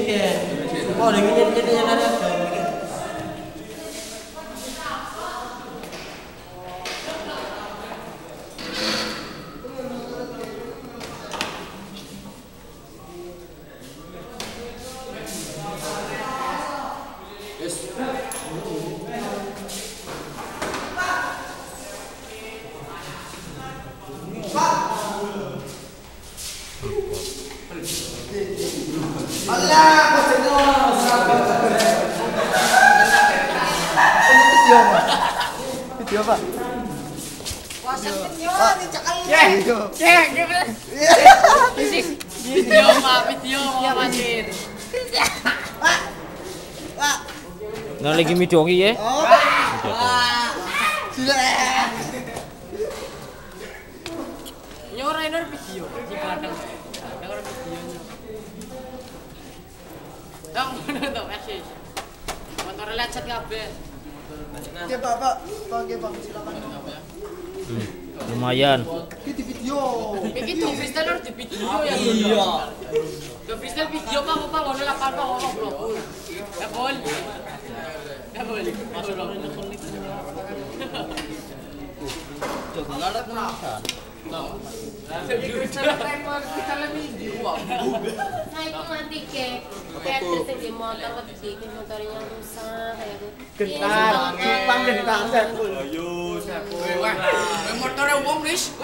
ya. Oh, dengan jadi yang ada. Allah, video apa? Puasa penyon, cakal. Video Masin. Nah lagi midongi ya. Oh. Sila. Nyorain video di Bandung. Ada orang videonya. Dong, tuh eksis. Motor lecet kabeh. Oke, Pak, silakan. Lumayan. Ini video. Iki tuh freestyle harus di video ya. Iya. Tuh freestyle video Pak, ngono 8 Pak ngono, Bro. Ya boleh. Ya boleh. Masuk dong. Coba ngalat makan. Kita lebih Nah itu nanti kayak terus di motor bikin motornya rusak kayak gitu. Gentar, cupang gentar, saya. Ayo, motornya wong, Riz.